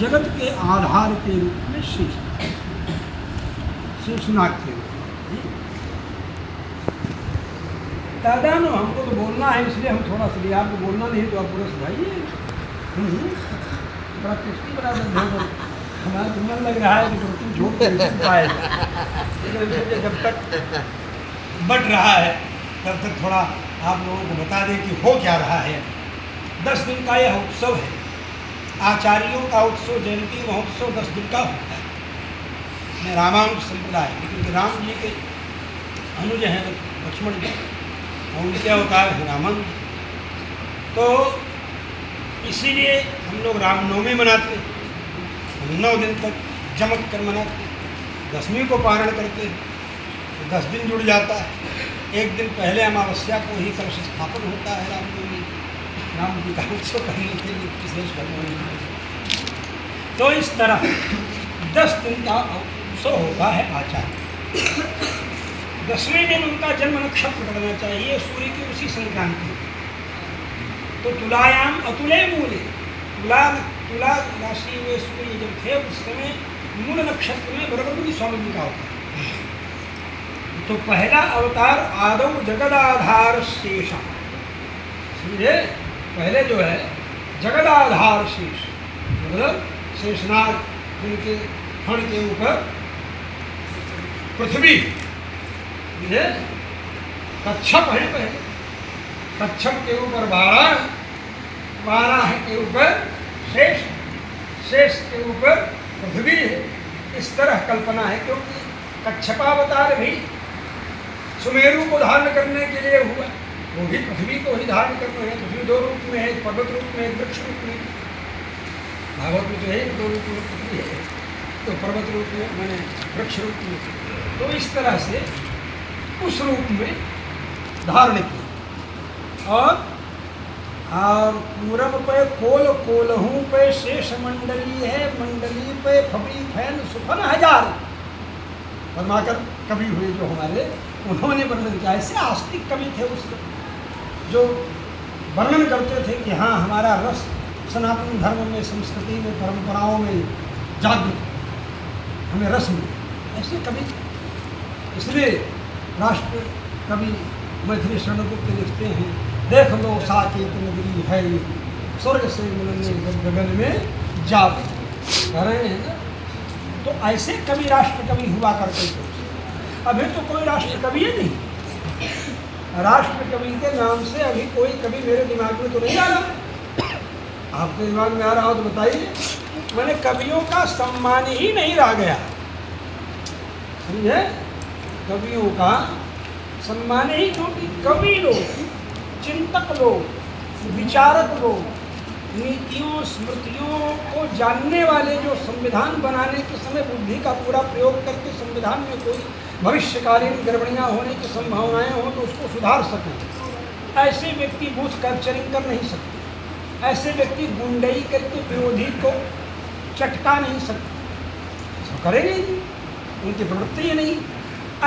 जगत के आधार के रूप में शेषनाग के रूप में। दादा नो हमको तो बोलना है, इसलिए हम थोड़ा सा आपको बोलना नहीं तो आप पूरा सुझाइए। बड़ा टेस्टी बना दो, हमारा तो मन लग रहा है कि तुम झूठ नहीं पाएगा। जब तक बट रहा है तब तक थोड़ा आप लोगों को बता दें कि हो क्या रहा है। 10 दिन का यह उत्सव है, आचार्यों का उत्सव, जयंती महोत्सव 10 दिन का होता है। रामानुज संप्रदाय, लेकिन राम जी के अनुज हैं लक्ष्मण जी, और उनके अवतार है रामानुज। तो इसीलिए हम लोग रामनवमी मनाते हैं, 9 दिन तक जमक कर मनाते हैं। 10वीं को पारण करते हैं, 10 दिन जुड़ जाता है। एक दिन पहले अमावस्या को ही कलश स्थापन होता है रामनवमी, राम जी का उत्सव करने के लिए विशेष भगवान। तो इस तरह 10 दिन का उत्सव होता है आचार्य। 10वें दिन उनका जन्म नक्षत्र पड़ना चाहिए, सूर्य की उसी संक्रांति। तो तुलायाम अतुले मूले, तुला राशि में सूर्य जब थे उस समय मूल नक्षत्र में बृहस्पति स्वामी जी का होता है। तो पहला अवतार आदौ जगदाधार शेषा, समझे? पहले जो है जगदाधार शेष, मतलब शेषनाग जिनके फण के ऊपर पृथ्वी, कच्छप है पहले, कच्छप के ऊपर 12 के ऊपर शेष, शेष के ऊपर पृथ्वी है। इस तरह कल्पना है, क्योंकि कच्छपावतार भी सुमेरु को धारण करने के लिए हुआ, वो भी पृथ्वी को ही धारण करना है। पृथ्वी 2 रूप में है, पर्वत रूप में, वृक्ष रूप में। भागवत में तो है 2 रूप में पृथ्वी है, तो पर्वत रूप में मैंने वृक्ष रूप में। तो इस तरह से उस रूप में धारण किया। और पूरब पे कोलहू पे शेष मंडली है, मंडली पे फबी फैन सुफन 1000। परमाकर कवि हुए जो हमारे, उन्होंने वर्णन किया। ऐसे आस्तिक कवि थे उस जो वर्णन करते थे कि हाँ हमारा रस सनातन धर्म में, संस्कृति में, परंपराओं में जागृत, हमें रस मिले, ऐसे कवि। इसलिए राष्ट्र कवि मैथिली शरणगुप्त लिखते हैं, देख लो साकेत नगरी है ये, स्वर्ग से मिलने गगन में जाप कह रहे हैं ना। तो ऐसे कवि राष्ट्र कवि हुआ करते थे। अभी तो कोई राष्ट्र कवि ही नहीं। राष्ट्र कवि के नाम से अभी कोई कवि मेरे दिमाग में तो नहीं आ रहा। आपके दिमाग में आ रहा हो तो बताइए। मैंने कवियों का सम्मान ही नहीं रह गया, समझे? कवियों का सम्मान ही, क्योंकि कवि लोग, चिंतक लोग, विचारक लोग, नीतियों स्मृतियों को जानने वाले, जो संविधान बनाने के समय बुद्धि का पूरा प्रयोग करके संविधान में कोई भविष्यकालीन गड़बड़ियाँ होने की संभावनाएं हो तो उसको सुधार सकें, ऐसे व्यक्ति बूथ कैप्चरिंग कर नहीं सकते। ऐसे व्यक्ति गुंडई करके विरोधी को चटका नहीं सकते, तो करेंगे नहीं, उनकी प्रवृत्ति ही नहीं।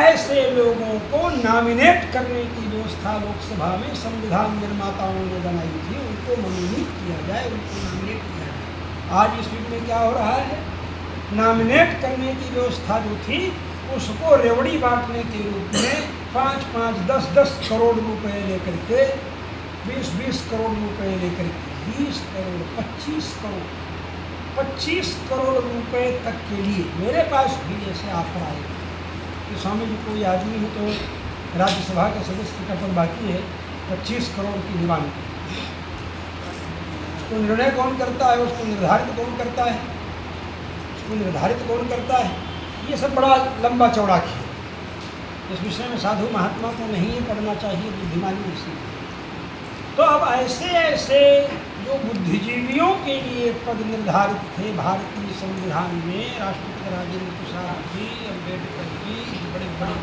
ऐसे लोगों को नॉमिनेट करने की व्यवस्था लोकसभा में संविधान निर्माताओं ने बनाई थी, उनको मनोनीत किया जाए, उनको नॉमिनेट किया जाए। आज इस युग में क्या हो रहा है? नॉमिनेट करने की व्यवस्था जो थी उसको रेवड़ी बांटने के रूप में 5-5, 10-10 करोड़ रुपए लेकर के, 20-20 करोड़ रुपए लेकर के, 20 करोड़, 25 करोड़ रुपए तक के लिए मेरे पास भी ऐसे ऑफर आए कि स्वामी जी कोई आदमी है तो राज्यसभा के सदस्य का पद बाकी है, 25 करोड़ की डिमांड। तो निर्णय कौन करता है? उसको निर्धारित कौन करता है? उसको निर्धारित कौन करता है? ये सब बड़ा लंबा चौड़ा खेल। इस विषय में साधु महात्मा को नहीं पढ़ना चाहिए, बुद्धिमानी इसी। तो अब ऐसे ऐसे जो बुद्धिजीवियों के लिए पद निर्धारित थे भारतीय संविधान में, राष्ट्रपति राजेंद्र प्रसाद जी, अम्बेडकर जी, बड़े बड़े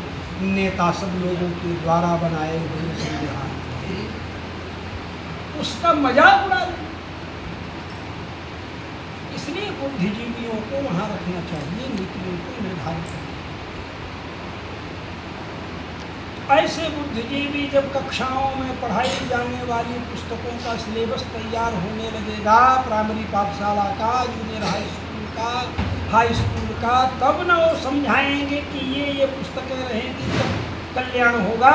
नेता सब लोगों के द्वारा बनाए हुए संविधान थे, उसका मजाक उड़ा दें। इसलिए बुद्धिजीवियों को वहाँ रखना चाहिए, नीतियों को निर्धारित करना। ऐसे बुद्धिजीवी जब कक्षाओं में पढ़ाई जाने वाली पुस्तकों का सिलेबस तैयार होने लगेगा, प्राइमरी पाठशाला का, जूनियर हाई स्कूल का, तब न वो समझाएंगे कि ये पुस्तकें रहेंगी तब कल्याण होगा।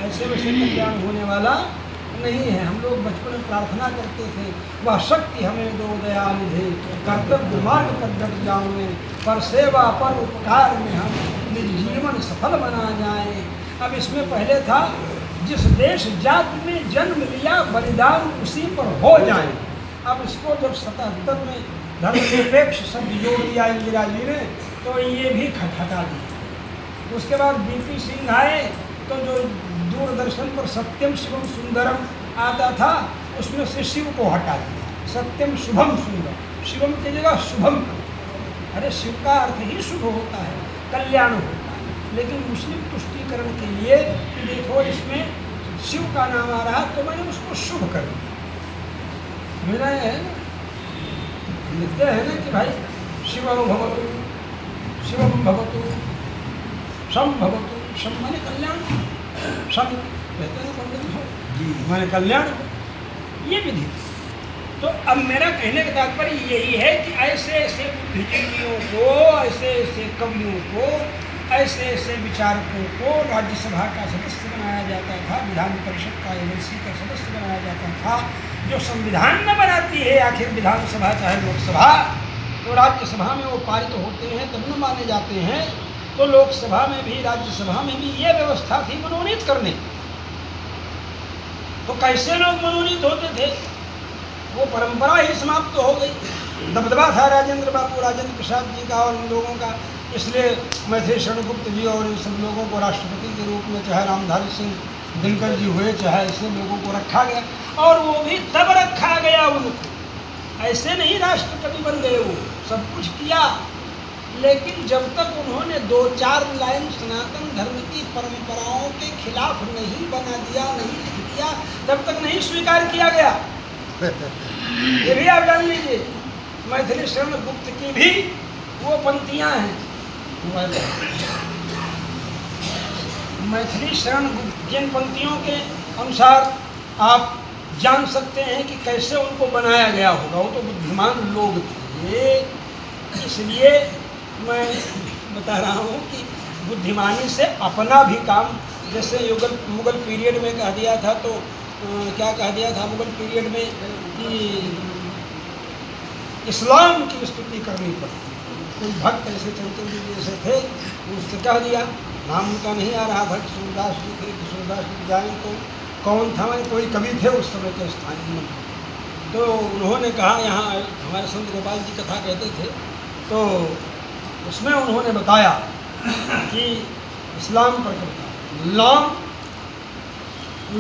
ऐसे वैसे कल्याण होने वाला नहीं है। हम लोग बचपन में प्रार्थना करते थे, वह शक्ति हमें दो दयानिधे, कर्तव्य मार्ग पर डट जाऊँ, पर सेवा पर उपकार में हम निज जीवन सफल बना जाए। अब इसमें पहले था जिस देश जाति में जन्म लिया बलिदान उसी पर हो जाए। अब इसको जब 77 में धर्मनिरपेक्ष शब्द जोड़ दिया इंदिरा जी ने, तो ये भी हटा दिया। उसके बाद बीपी सिंह आए, तो जो दूरदर्शन पर सत्यम शिवम सुंदरम आता था, उसमें से शिव को हटा दिया, सत्यम शुभम सुंदर, शिवम की जगह शुभम। अरे शिव का अर्थ ही शुभ होता है, कल्याण होता है। लेकिन मुस्लिम तुष्टीकरण के लिए देखो इसमें शिव का नाम आ रहा, तो मैंने उसको शुभ कर दिया। मैंने लिखते हैं ना कि भाई शिवम भवतु, शिवम भवतु, शम भवतु, शम माने कल्याण, शम कहते हैं पंडित हो जी माने कल्याण, ये विधि। तो अब मेरा कहने का तात्पर्य यही है कि ऐसे ऐसे बुद्धिजीवियों को, ऐसे ऐसे कवियों को, ऐसे ऐसे विचारकों को राज्यसभा का सदस्य बनाया जाता था, विधान परिषद का एमएलसी का सदस्य बनाया जाता था। जो संविधान न बनाती है आखिर विधानसभा चाहे लोकसभा, तो राज्यसभा में वो पारित होते हैं तब न माने जाते हैं। तो लोकसभा में भी राज्यसभा में भी ये व्यवस्था थी मनोनीत करने। तो कैसे लोग मनोनीत होते थे, वो परंपरा ही समाप्त हो गई। दबदबा था राजेंद्र बाबू, राजेंद्र प्रसाद जी का और इन लोगों का, इसलिए मैथिली शरण गुप्त जी और इन सब लोगों को राष्ट्रपति के रूप में, चाहे रामधारी सिंह दिनकर जी हुए, चाहे ऐसे लोगों को रखा गया। और वो भी तब रखा गया उनको, ऐसे नहीं राष्ट्रपति बन गए, वो सब कुछ किया। लेकिन जब तक उन्होंने 2-4 लाइन सनातन धर्म की परंपराओं के खिलाफ नहीं बना दिया, नहीं लिख दिया, तब तक नहीं स्वीकार किया गया। ये भी आप जान लीजिए, मैथिली शरण गुप्त की भी वो पंक्तियां हैं। मैथिली शरण गुप्त जिन पंक्तियों के अनुसार आप जान सकते हैं कि कैसे उनको बनाया गया होगा, वो तो बुद्धिमान लोग थे। इसलिए मैं बता रहा हूँ कि बुद्धिमानी से अपना भी काम, जैसे मुगल पीरियड में कह दिया था, तो क्या कह दिया था मुगल पीरियड में कि इस्लाम की स्तुति करनी पड़ती। कोई भक्त ऐसे चंचल जी जैसे थे, उससे कह दिया, नाम उनका नहीं आ रहा, भक्त सूरदास जी थे, सूरदास जी जाएँ तो कौन था, कोई कवि थे उस समय के स्थानीय मंत्री। तो उन्होंने कहा, यहाँ हमारे संत गोपाल जी कथा कहते थे, तो उसमें उन्होंने बताया कि इस्लाम पर करता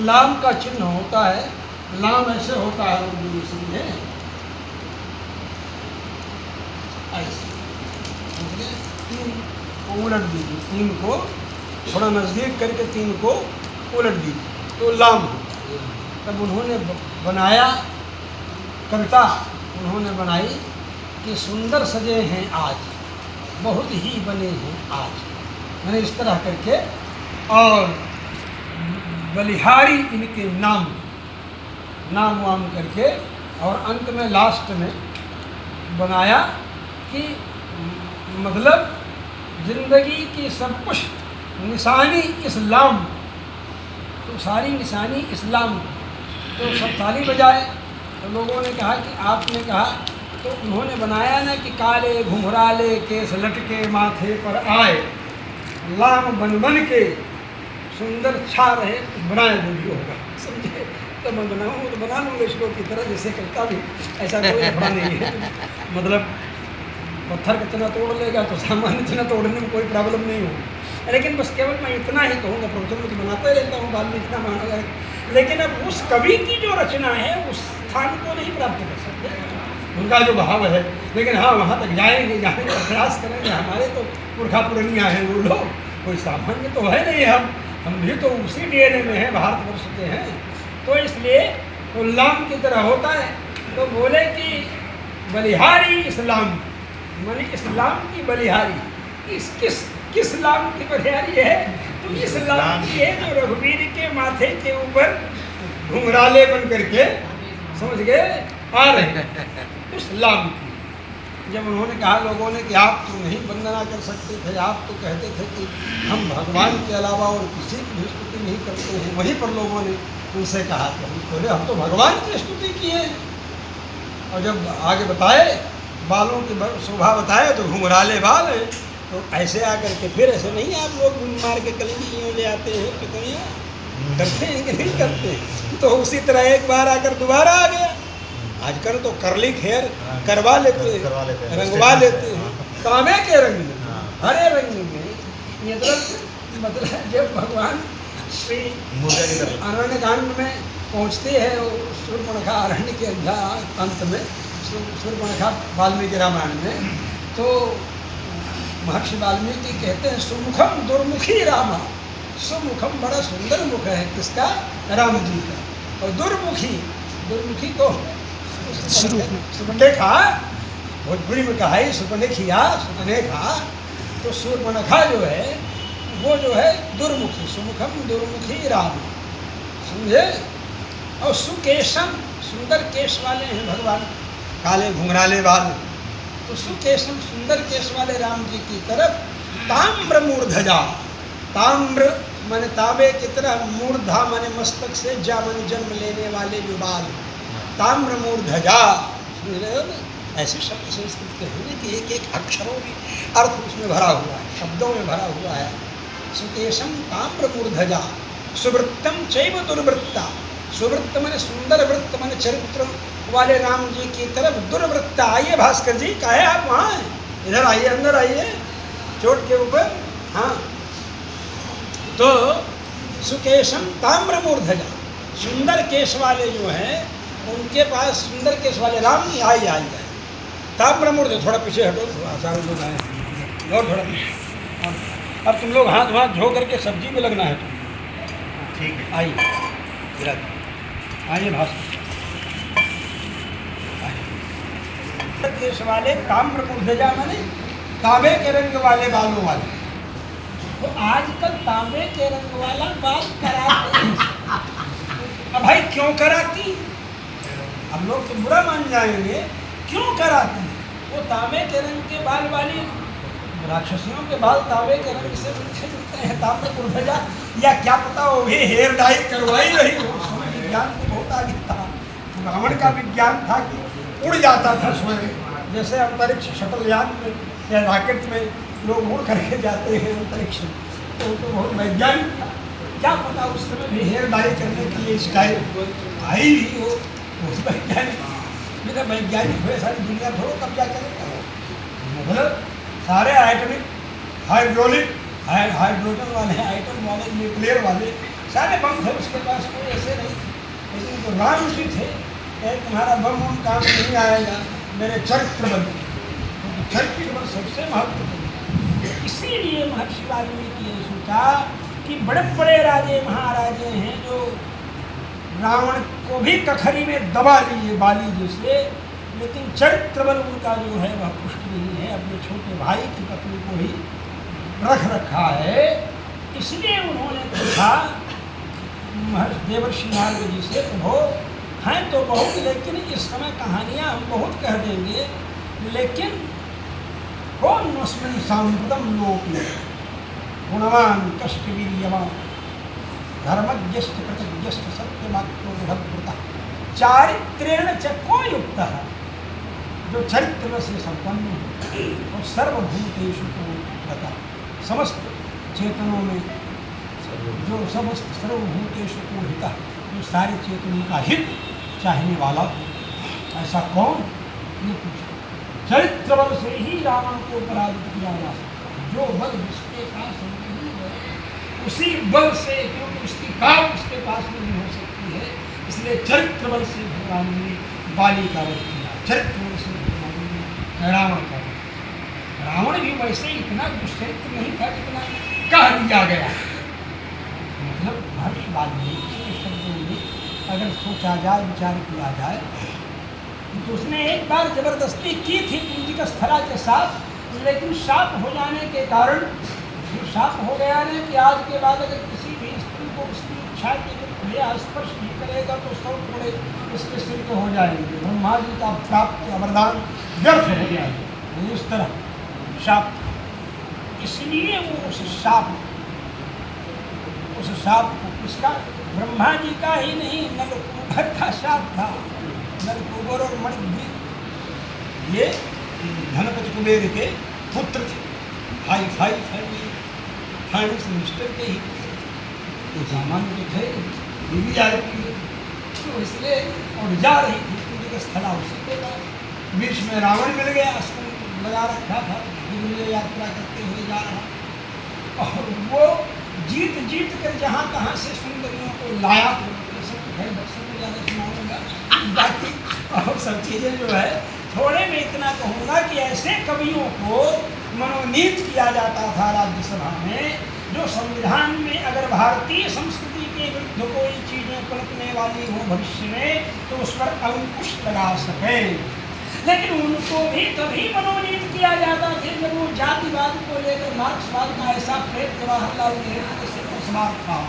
लाम का चिन्ह होता है, लाम ऐसे होता है उर्दू में, समझे, ऐसे 3 को उलट दीजिए, 3 को थोड़ा नज़दीक करके 3 को उलट दीजिए तो लाम। तब उन्होंने बनाया कविता, उन्होंने बनाई कि सुंदर सजे हैं आज, बहुत ही बने हैं आज, मैंने इस तरह करके, और बलिहारी इनके नाम वाम करके, और अंत में लास्ट में बनाया कि मतलब जिंदगी की सब कुछ निशानी इस्लाम, तो सारी निशानी इस्लाम। तो सब ताली बजाए, तो लोगों ने कहा कि आपने कहा, तो उन्होंने बनाया ना कि काले घुंघराले केस लटके माथे पर आए, लाम बन बन के सुंदर छा रहे, बनाए जो भी होगा, समझे। तो मैं बनाऊँ तो बना लूँगा इसको की तरह, जैसे करता भी, ऐसा कोई लफड़ा नहीं है। मतलब पत्थर का तना तोड़ लेगा तो सामान्य तना तोड़ने में कोई प्रॉब्लम नहीं होगी। लेकिन बस केवल मैं इतना ही कहूँगा, प्रवचन में तो बनाता ही रहता हूँ, बाद में इतना मांगा, लेकिन अब उस कवि की जो रचना है उस स्थान को नहीं प्राप्त कर सकते, उनका जो भाव है। लेकिन हाँ, वहाँ तक जाएंगे, जाने का प्रयास करेंगे। हमारे तो पुरखा पुरनिया हैं वो लोग, कोई सामान्य तो है नहीं, हम भी तो उसी डीएनए में हैं, भारतवर्ष के हैं। तो इसलिए वो लाम की तरह होता है। तो बोले कि बलिहारी इस्लाम, माने इस्लाम की बलिहारी, किस किस लाम की बरियारी है? तो इस लाम की है जो रघुवीर के माथे के ऊपर घुंघराले बन करके, समझ गए, आ रहे हैं, उस लाम की। जब उन्होंने कहा लोगों ने कि आप तो नहीं वंदना कर सकते थे, आप तो कहते थे कि हम भगवान के अलावा और किसी की भी स्तुति नहीं करते हैं, वहीं पर लोगों ने उनसे कहा कि हम बोले हम तो भगवान की स्तुति किए। और जब आगे बताए बालों की शोभा बताए तो घुंघराले बाल है, तो ऐसे आकर के फिर ऐसे नहीं आप लोग मार के कलंजियों ले आते हैं, पितनियाँ करते हैं कि नहीं करते? तो उसी तरह एक बार आकर दोबारा आ गया। आजकल तो कर्ली हेयर करवा लेते हैं, रंगवा लेते हैं तांबे के रंग में, हरे रंग में। ये मतलब जब भगवान श्री अरण्य कांड में पहुँचते हैं, शूर्पणखा अरण्य के अंत में, शूर्पणखा वाल्मीकि रामायण में, तो महर्षि वाल्मीकि कहते हैं सुमुखम दुर्मुखी रामा। सुमुखम बड़ा सुंदर मुख है किसका? राम जी का। और दुर्मुखी को सुपनेखा, भोजपुरी में कहा है सुपनेखिया, सुपनेखा। तो शूर्पणखा जो है वो जो है दुर्मुखी, सुमुखम दुर्मुखी राम, समझे। और सुकेशम, सुंदर केश वाले हैं भगवान, काले घुंघराले बाल। तो सुकेशम, सुंदर केश वाले राम जी की तरफ ताम्र मूर्धजा, ताम्र माने तांबे की तरह, मूर्धा माने मस्तक से, जा माने जन्म लेने वाले जो बाल, ताम्र मूर्धजा, समझ रहे हो ना? ऐसे शब्द संस्कृत के हैं कि एक एक अक्षरों में अर्थ उसमें भरा हुआ है, शब्दों में भरा हुआ है। सुकेशम ताम्र मूर्धजा, सुवृत्तम चैव दुर्वृत्ता। सुवृत्त माने सुंदर, वृत्त माने चरित्र वाले राम जी की तरफ दुर्वृत्ता। आइए भास्कर जी, काहे आप वहाँ हैं? इधर आइए, अंदर आइए, चोट के ऊपर। हाँ, तो सुकेशम ताम्र मूर्धजा, सुंदर केश वाले जो हैं उनके पास, सुंदर केश वाले राम जी आई ताम्र मूर्ध। थोड़ा पीछे हटो, चारों लोग आए और थोड़ा पीछे। अब तुम लोग हाथ वाथ धो करके सब्जी में लगना है तुम, ठीक है? आइए, आइए भास्कर, केश वाले ताम्र मूर्धजा माने तांबे के रंग वाले बालों वाले। तो आजकल तांबे के रंग वाला बाल कराते हैं। अब भाई क्यों कराती? हम लोग तो बुरा मान जाएंगे, क्यों कराती? वो तांबे के रंग के बाल वाली राक्षसियों के बाल तांबे के रंग से मिलते हैं, ताम्र मूर्धजा, या क्या पता वो भी हेयर डाई करवाई रही हो। विज्ञान को बहुत आगे था, रावण का विज्ञान था कि उड़ जाता था स्वयं, जैसे अंतरिक्ष शटलयान में या रॉकेट में लोग उड़ करके जाते हैं अंतरिक्ष में, तो बहुत वैज्ञानिक था। क्या पता उस समय भी हेयर डाई करने की ये स्टाइल आई ही हो। उस वैज्ञानिक, बिना वैज्ञानिक हुए सारी दुनिया थोड़ा कब्जा करेगा। मतलब सारे आइटमिक, हाइड्रोलिक, हाइड्रोजन वाले, आइटम वाले, न्यूक्लियर वाले सारे बम थे उसके पास, कोई ऐसे नहीं थे। लेकिन जो राम जी थे, तुम्हारा बम उन काम नहीं आएगा, मेरे चरित्र बन, चरित्र बन सबसे महत्वपूर्ण। इसीलिए महर्षि वाल्मीकि ने सोचा कि बड़े बड़े राजे महाराजे हैं जो रावण को भी कखरी में दबा लिए बाली जैसे, लेकिन चरित्र बल उनका जो है वह पुष्ट नहीं है, अपने छोटे भाई की पत्नी को ही रख रखा है। इसलिए उन्होंने पूछा देवर्षि नारद जी से, प्रभो हैं तो बहुत, लेकिन इस समय कहानियाँ हम बहुत कह देंगे, लेकिन कौन नस्मिन् सांप्रतम लोके गुणवान कष्टवीर्यवान धर्मज्ञश्च कृतज्ञश्च सत्यवाक्यो दृढव्रतः चारित्रेण च को युक्तः, जो चरित्र से संपन्न है और सर्वभूतेषु पूर्णतः, समस्त चेतनों में जो समस्त सर्वभूतेषु पूर्णतः, जो सारे चेतनों का हित चाहने वाला, ऐसा कौन? ये पूछा। चरित्र बल से ही रावण को पराजित किया जा सकता है। जो बल जिसके पास नहीं है उसी बल से, क्योंकि उसकी ताकत उसके पास नहीं हो सकती है, इसलिए चरित्र बल से भगवान ने बाली का वध किया। चरित्र बल से भगवान ने रावण का वध किया। रावण भी वैसे इतना दुष्चरित्र नहीं था जितना कह दिया गया। मतलब महर्षि वाल्मीकि के शब्दों में अगर सोचा जाए, विचार किया जाए, तो उसने एक बार जबरदस्ती की थी पुंजिका स्थला के साथ, लेकिन शाप हो जाने के कारण जो साफ हो गया ना कि आज के बाद अगर किसी भी स्त्री को उसकी इच्छा के लिए स्पर्श नहीं करेगा तो 100 टुकड़े उसके सिर के हो जाएंगे, ब्रह्मा जी का प्राप्त वरदान व्यर्थ हो जाएगा। इस तरह शाप, इसलिए वो उस शाप को किसका, ब्रह्मा जी का ही नहीं, नलकूबर का शाप था। नलकूबर और मणिद्वीप ये धनपति कुबेर के पुत्र थे, हाई फाइनेंस मिनिस्टर के ही तो सामान्य तो थे, बीवी जा रही थी तो इसलिए और जा रही थी पूरी का स्थला उसी के बाद बीच में रावण मिल गया, अस्त्र लगा रखा था, दिव्य यात्रा करते हुए जा रहा और वो जीत कर जहाँ तहाँ से सुंदरियों को लाया। तो सब बक्सर में ज़्यादा सुनाऊंगा, बाकी और सब चीज़ें जो है थोड़े में इतना कहूँगा कि ऐसे कवियों को मनोनीत किया जाता था राज्यसभा में, जो संविधान में अगर भारतीय संस्कृति के विरुद्ध कोई चीज़ें पलटने वाली हो भविष्य में तो उस पर अंकुश लगा सके। लेकिन उनको भी तभी मनोनीत किया जाता था जब वो जातिवाद को लेकर मार्क्सवाद का ऐसा प्रेत जवाहरलाल नेहरू से सवाल था,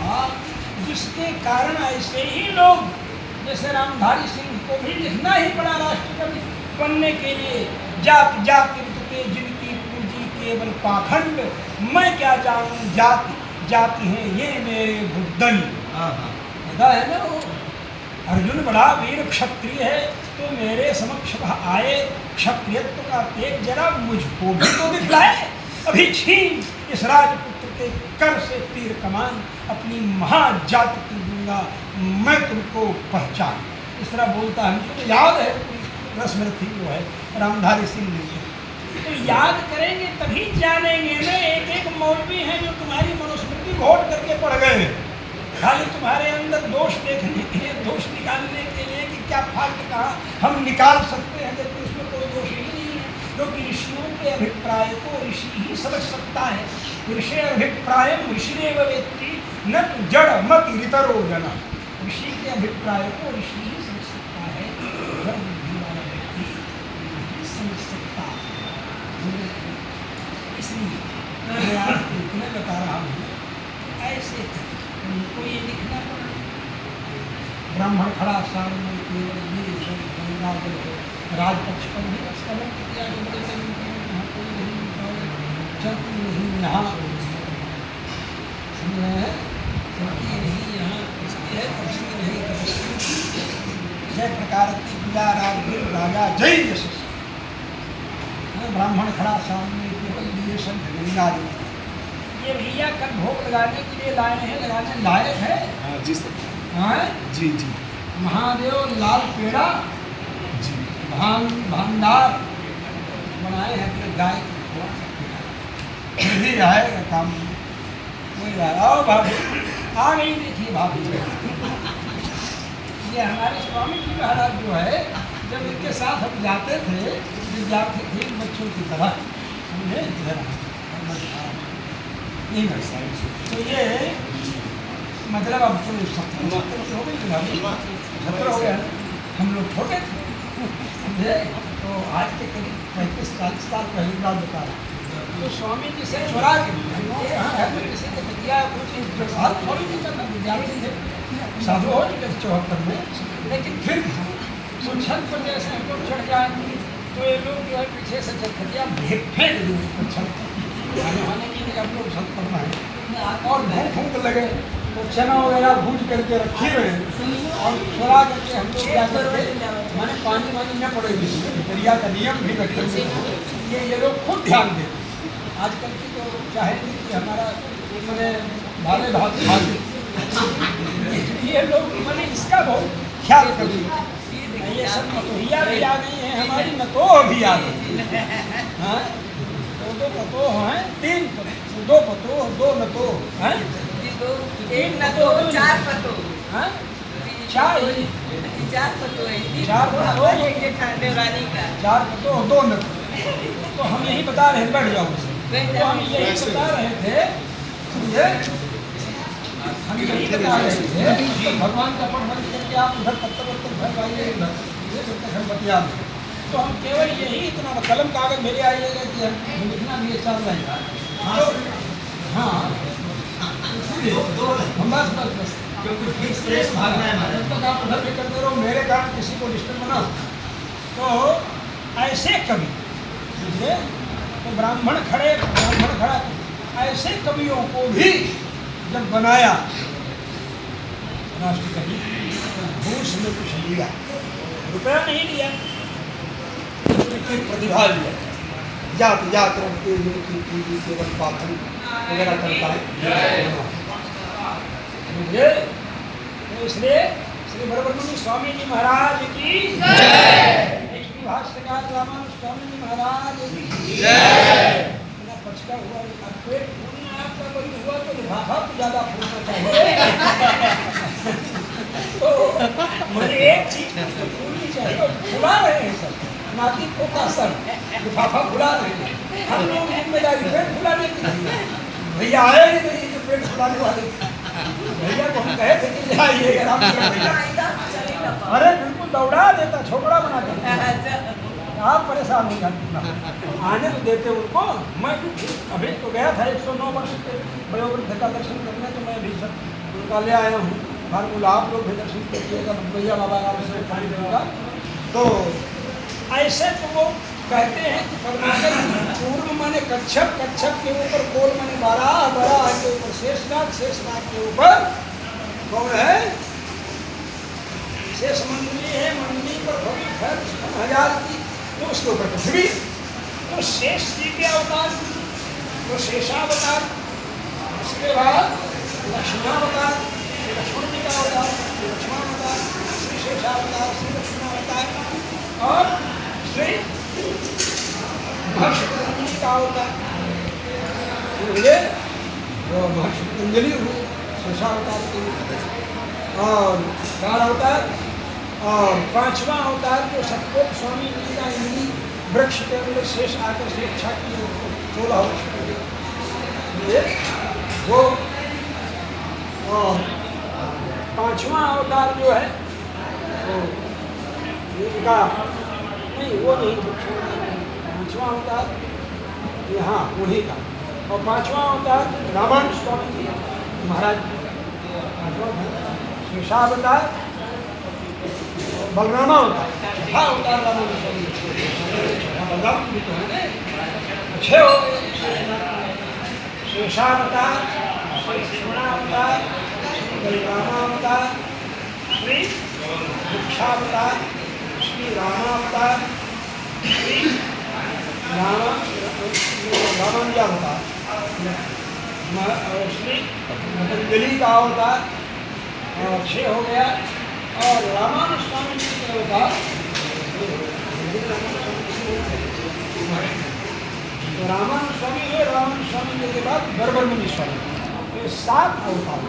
जिसके कारण ऐसे ही लोग जैसे रामधारी सिंह को भी लिखना ही पड़ा राष्ट्रकवि बनने के लिए, जाति जाति के जिनकी पूंजी केवल पाखंड, मैं क्या जानूं जाति जाति है ये मेरे बुद्धन। पता है ना, वो अर्जुन बड़ा वीर क्षत्रिय है तो मेरे समक्ष आए, क्षत्रियत्व का तेज जरा मुझको भी तो दिखलाए, अभी छीन इस राजपुत्र के कर से तीर कमान, अपनी महाजाति की दूंगा मैं तुमको पहचान। इस तरह बोलता है, मुझे तो याद है रसमर्थी जो है रामधारी सिंह ने, तो याद करेंगे तभी जानेंगे ना। एक मौलवी हैं जो तुम्हारी मनुस्मृति घोट करके पढ़ गए, खाली तुम्हारे अंदर दोष देखने के लिए, दोष निकालने के लिए कि क्या फाल्ट कहा हम निकाल सकते हैं, जबकि उसमें कोई दोष ही नहीं है, क्योंकि ऋषियों के अभिप्राय को ऋषि ही समझ सकता है। ऋषि अभिप्राय ऋषिदेव वेत्ति न जड़ मत ऋतरो जन, ऋषि के अभिप्राय को ऋषि ही समझ सकता है, जड़ बुद्धि वाला व्यक्ति नहीं समझ सकता। इसलिए मैं आपको इतना बता रहा हूँ, ऐसे उनको ये लिखना पड़ा, ब्राह्मण खड़ा सामने केवल वीर गंगाजल हो, राजपक्ष पर भी स्मरण किया, यहाँ कोई नहीं चलती नहीं, यहाँ चलती नहीं, यहाँ इसकी है तपस्वी नहीं तपस्वी, जय प्रकार की पूजा राजवीर राजा जय यशस्वी, ब्राह्मण खड़ा सामने केवल वीर गंगाजल। ये भैया कल भोग लगाने के लिए लाए हैं, लगाने लायक है? हाँ जी सर। हाँ जी जी। महादेव लाल पेड़ा जी, भंडार बनाए हैं अपने गाय भी आएगा काम, कोई आओ भाभी आ गई, देखिए भाभी ये हमारे स्वामी जी महाराज जो है, जब इनके साथ हम जाते थे विद्यार्थी थे बच्चों की तरह, समझे तो ये मतलब अब तो 70 हो गई, 70 हो गया, हम लोग छोटे थे समझे, तो आज के करीब 35-40 साल पहले की बात बता रहा। तो स्वामी जी से चुरा के यहाँ घर में किसी ने दिया, कुछ स्वामी जी का विद्यार्थी थे, साधु हो चुके 74 में, लेकिन फिर छत पर जैसे हम लोग चढ़ जाएंगे तो ये लोग जो है पीछे से चटखटिया फेंक देंगे छत खाने की नहीं, हम लोग छत पर है और भूख लगे तो चना वगैरह भूज करके रखे हुए और चुरा करके हम लोग क्या करते, मैंने पानी न पड़ेगी, दरिया का नियम भी रखेंगे, ये लोग खुद ध्यान देते। आजकल की तो चाहे कि हमारा मैंने भाले भात खाते, ये लोग मैंने इसका बहुत ख्याल करें। ये सब मतोहिया भी आ गई हैं, हमारी मतोह भी आ गई हाँ, दो पतोह हैं, 3 2 पतोह 2 नतोह हैं, 1 नतोह 4 पतोह, हाँ 4 पतोह है, 4 पतोह देवरानी का 4 पतोह 2 नतोह। तो हम यही बता रहे, बैठ जाओ, तो हम यही बता रहे थे, समझे, हम यही बता रहे थे, भगवान का पढ़ बंद करके आप उधर तब तक घर आइए, इधर जब तक हम बतिया दें, तो हम केवल यही इतना कलम कागज मेरे आइएगा कि हम लिखना भी चल रहे हैं। हाँ इसलिए हम बस क्योंकि फिक्स रेस भागना है हमारा। जब तक आप उधर भी करते रहो, मेरे कारण किसी को डिस्टर्ब बना तो ऐसे कवि समझे, तो ब्राह्मण खड़ा ऐसे कवियों को भी जब बनाया राष्ट्रकवि, तो घूस में कुछ लिया, रुपया नहीं लिया, उसकी प्रतिभा लिया। जात जात रखते हुए की केवल पाठन वगैरह करता है मुझे। तो इसलिए श्री बरब्रह्मण्य स्वामी जी महाराज की जय, श्री भाष्यकार रामानुज स्वामी जी महाराज की जय। इतना पचका हुआ पेट फूलना आपका कोई हुआ तो लिफाफा तो ज्यादा फूलना चाहिए। तो मुझे एक चीज फूलनी चाहिए, फुला रहे हैं सब, ना कि पोका सर लिफाफा फुला रहे हैं। हम लोग जिम्मेदारी पेट फुलाने की नहीं। भैया आए ही नहीं जो पेट फुलाने वाले, भैया को हम कहे थे कि जाइए भैया, अरे बिल्कुल दौड़ा देता, छोकरा बना देता, आप परेशान हो जाते आने तो देते उनको। मैं अभी तो गया था 109 वर्ष के बड़े वृद्ध का दर्शन करने, तो मैं भी सब उनका ले आया हूँ। फार्मूला आप लोग भी दर्शन कीजिएगा भैया बाबा से पानी देगा। तो ऐसे तो वो कहते हैं कि परमात्मा पूर्व माने कच्छप, कच्छप के ऊपर कोल माने बराह, बराह के ऊपर शेषनाग, शेषनाग के ऊपर कौन है? शेष मंडली है, मंडली पर भव्य घर 1000 की, तो उसके ऊपर पृथ्वी। तो शेष जी के अवतार, तो शेषावतार, उसके बाद लक्ष्मणावतार, लक्ष्मण जी का अवतार, लक्ष्मणावतार, श्री शेषावतार, श्री लक्ष्मणावतार, और श्री महर्षि पतंजलि का अवतार। समझे? तो महर्षि पतंजलि हुए शेषावतार के लिए, और 4 अवतार, और 5वां अवतार जो सतकोप स्वामी जी का इमली वृक्ष के अंदर शेष आकर से इच्छा की 16 वर्ष के वो, और 5वां अवतार जो है वो इनका नहीं, वो नहीं, 5वां अवतार यहाँ उन्हीं का, और 5वां अवतार रामानुज स्वामी जी महाराज, 5वां शेषावतार, बलरामा अवतार, 6 अवतार रामानुज स्वामी, बलराम भी तो है, 6 हो गए। शेषावतार, लक्ष्मणावतार, बलरामावतार, श्री वृक्षावतार, श्री रामावतार, श्री रामानुजावतार, श्री पतंजलि का अवतार, और 6 हो गया। और रामानुज स्वामी जी का अवतार, तो रामानुज स्वामी हुए, रामानुज स्वामी जी के बाद बरब्रह्मण्य स्वामी, ये 7 अवतार।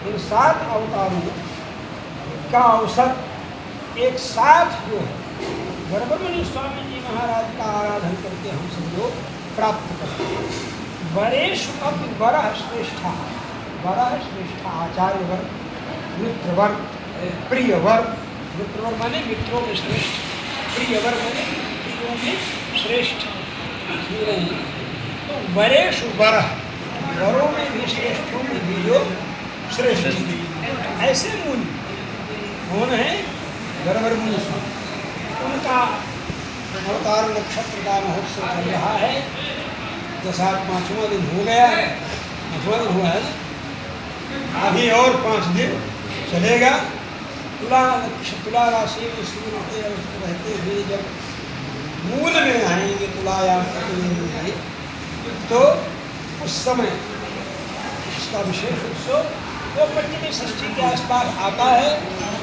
इन 7 अवतारों का अवसर एक साथ जो है बरब्रह्मण्य स्वामी जी महाराज का आराधन करके हम सब लोग प्राप्त करते हैं। वरेषु अपि वरः श्रेष्ठा, वरः श्रेष्ठा, आचार्य वर, मित्र वर, प्रिय वर, मित्र वर माने मित्रों में श्रेष्ठ, प्रिय वर माने प्रियों में श्रेष्ठ। तो वरेषु वरः, वरों में भी श्रेष्ठों में भी जो श्रेष्ठ, ऐसे मुनि कौन है? बरब्रह्मण्य स्वामी। उनका अवतार नक्षत्र का महोत्सव चल रहा है। 5वां दिन हो गया है, 5वां दिन हुआ है, अभी और 5 दिन चलेगा। तुला राशि में सूर्य के रहते हुए जब मूल में आएंगे, तुलायाम में, तो उस समय इसका विशेष उत्सव तो पंचमी षष्ठी के आसपास आता है।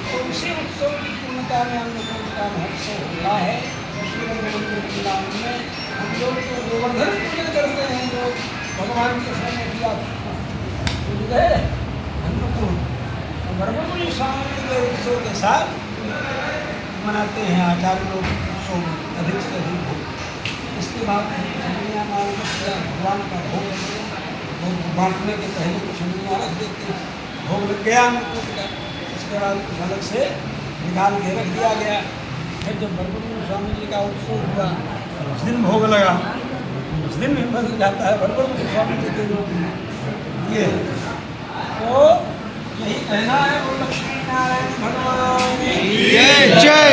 तो उसी उत्सव की पूर्णता में अन्नकूट का महोत्सव होता है। मंदिर में हम लोग तो गोवर्धन पूजन करते हैं, जो भगवान के समय किया अन्नकूट, बरब्रह्मण्य स्वामी के उत्सव के साथ मनाते हैं आचार्य लोग उत्सव अधिक से अधिक भोग। इसके बाद भगवान का भोग बांटने के पहले कुछ रख देते हैं, भोग लग गया अन्नकूट का, इसके बाद अलग से निकाल के रख दिया गया। फिर जब बरब्रह्मण्य स्वामी जी का उत्सव हुआ, उस दिन भोग लगा, उस दिन में बदल जाता है, बड़बड़ मुझे स्वामी जी दे दो। ये तो यही कहना है। वो लक्ष्मी नारायण भगवान जय जय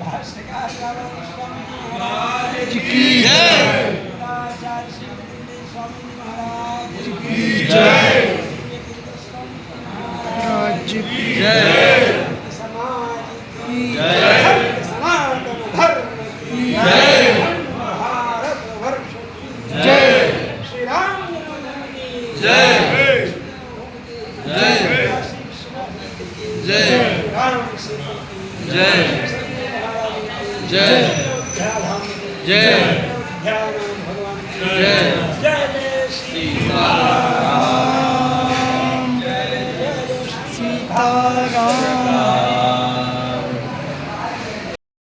भाष्यकार रामानंद स्वामी जी महाराज की जय आचार्य श्री गुरुदेव स्वामी जी महाराज की जय महाराज की जय समाज की जय सनातन धर्म की जय भारतवर्ष की जय श्री राम जन्मभूमि की जय जय जय राम सीता की जय जय जय ध्यान भगवान की जय जय जय श्री सीता